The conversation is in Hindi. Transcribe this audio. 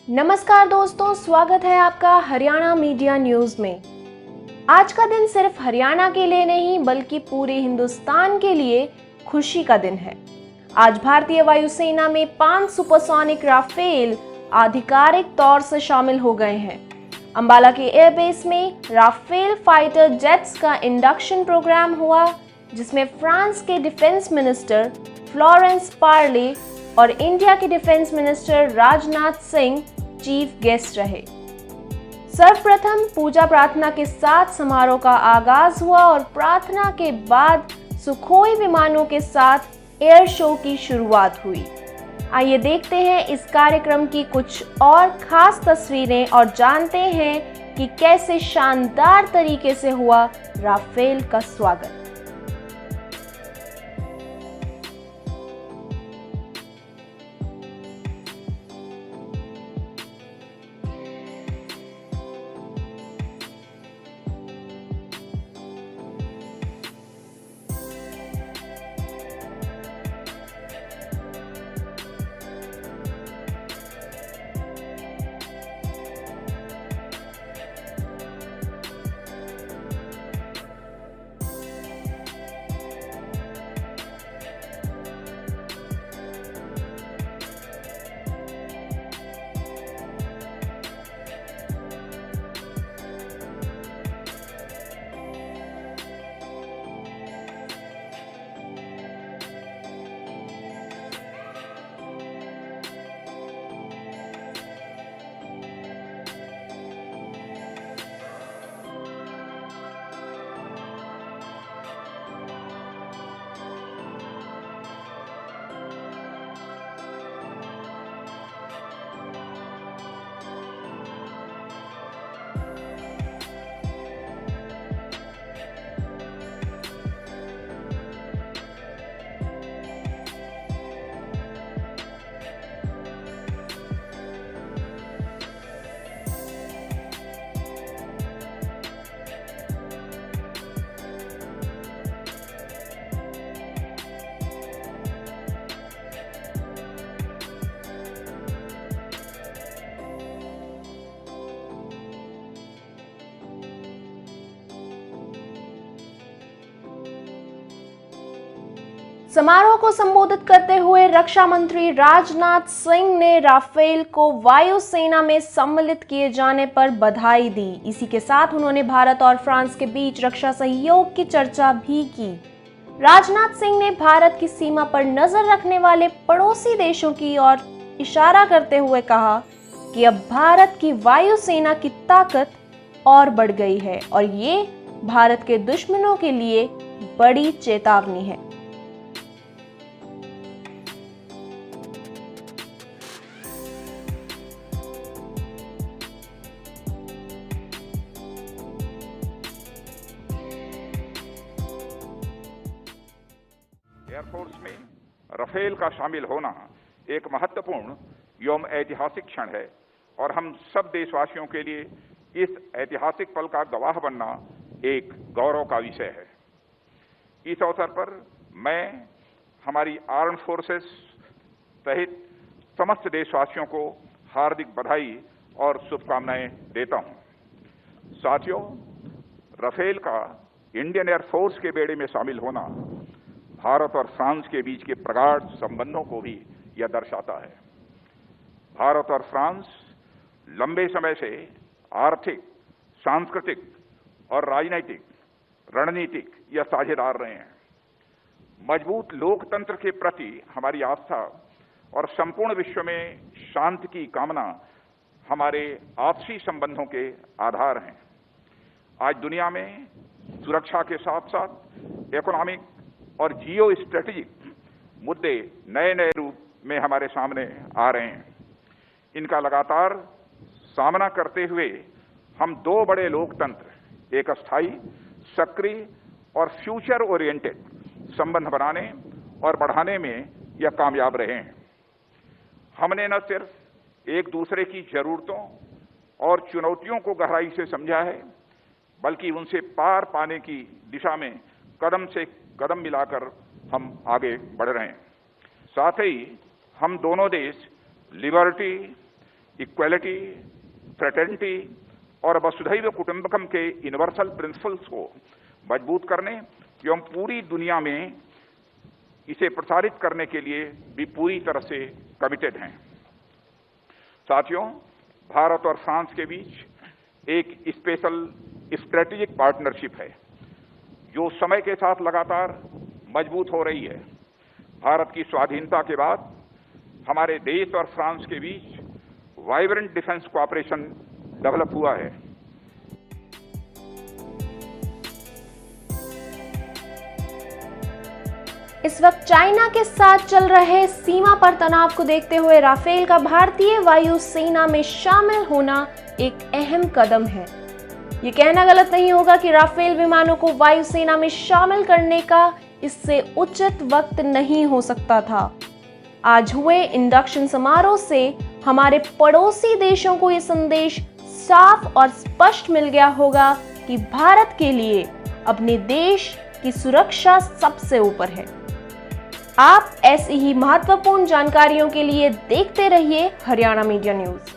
नमस्कार दोस्तों, स्वागत है आपका हरियाणा मीडिया न्यूज में। आज का दिन सिर्फ हरियाणा के लिए नहीं बल्कि पूरे हिंदुस्तान के लिए खुशी का दिन है। आज भारतीय वायुसेना में 5 सुपरसोनिक राफेल आधिकारिक तौर से शामिल हो गए हैं। अंबाला के एयरबेस में राफेल फाइटर जेट्स का इंडक्शन प्रोग्राम हुआ, जिसमें फ्रांस के डिफेंस मिनिस्टर फ्लोरेंस पार्ले और इंडिया के defence minister Rajnath Singh chief guest रहे। सर्वप्रथम पूजा प्रार्थना के साथ समारोह का आगाज हुआ और प्रार्थना के बाद सुखोई विमानों के साथ एयर शो की शुरुआत हुई। आइए देखते हैं इस कार्यक्रम की कुछ और खास तस्वीरें और जानते हैं कि कैसे शानदार तरीके से हुआ राफेल का स्वागत। समारोह को संबोधित करते हुए रक्षा मंत्री राजनाथ सिंह ने राफेल को वायुसेना में सम्मिलित किए जाने पर बधाई दी। इसी के साथ उन्होंने भारत और फ्रांस के बीच रक्षा सहयोग की चर्चा भी की। राजनाथ सिंह ने भारत की सीमा पर नजर रखने वाले पड़ोसी देशों की ओर इशारा करते हुए कहा कि अब भारत की वायुसेना की ताकत और बढ़ गई है और ये भारत के दुश्मनों के लिए बड़ी चेतावनी है। एयरफोर्स में राफेल का शामिल होना एक महत्वपूर्ण एवं ऐतिहासिक क्षण है और हम सब देशवासियों के लिए इस ऐतिहासिक पल का गवाह बनना एक गौरव का विषय है। इस अवसर पर मैं हमारी आर्म्ड फोर्सेस सहित समस्त देशवासियों को हार्दिक बधाई और शुभकामनाएं देता हूं। साथियों, राफेल का इंडियन एयरफोर्स के बेड़े में शामिल होना भारत और फ्रांस के बीच के प्रगाढ़ संबंधों को भी यह दर्शाता है। भारत और फ्रांस लंबे समय से आर्थिक, सांस्कृतिक और राजनीतिक, रणनीतिक यह साझेदार रहे हैं। मजबूत लोकतंत्र के प्रति हमारी आस्था और संपूर्ण विश्व में शांति की कामना हमारे आपसी संबंधों के आधार हैं। आज दुनिया में सुरक्षा के साथ साथ इकोनॉमिक और जियो स्ट्रेटेजिक मुद्दे नए नए रूप में हमारे सामने आ रहे हैं। इनका लगातार सामना करते हुए हम दो बड़े लोकतंत्र, एक अस्थायी, सक्रिय और फ्यूचर ओरिएंटेड संबंध बनाने और बढ़ाने में यह कामयाब रहे हैं। हमने न सिर्फ एक दूसरे की जरूरतों और चुनौतियों को गहराई से समझा है, बल्कि उनसे पार पाने की दिशा में कदम से कदम मिलाकर हम आगे बढ़ रहे हैं। साथ ही हम दोनों देश लिबर्टी, इक्वलिटी, फ्रेटर्निटी और वसुधैव कुटुंबकम के यूनिवर्सल प्रिंसिपल्स को मजबूत करने एवं पूरी दुनिया में इसे प्रसारित करने के लिए भी पूरी तरह से कमिटेड हैं। साथियों, भारत और फ्रांस के बीच एक स्पेशल स्ट्रेटेजिक पार्टनरशिप है जो समय के साथ लगातार मजबूत हो रही है। भारत की स्वाधीनता के बाद हमारे देश और फ्रांस के बीच वाइब्रेंट डिफेंस कोऑपरेशन डेवलप हुआ है। इस वक्त चाइना के साथ चल रहे सीमा पर तनाव को देखते हुए राफेल का भारतीय वायुसेना में शामिल होना एक अहम कदम है। ये कहना गलत नहीं होगा कि राफेल विमानों को वायुसेना में शामिल करने का इससे उचित वक्त नहीं हो सकता था। आज हुए इंडक्शन समारोह से हमारे पड़ोसी देशों को ये संदेश साफ और स्पष्ट मिल गया होगा कि भारत के लिए अपने देश की सुरक्षा सबसे ऊपर है। आप ऐसी ही महत्वपूर्ण जानकारियों के लिए देखते रहिए हरियाणा मीडिया न्यूज।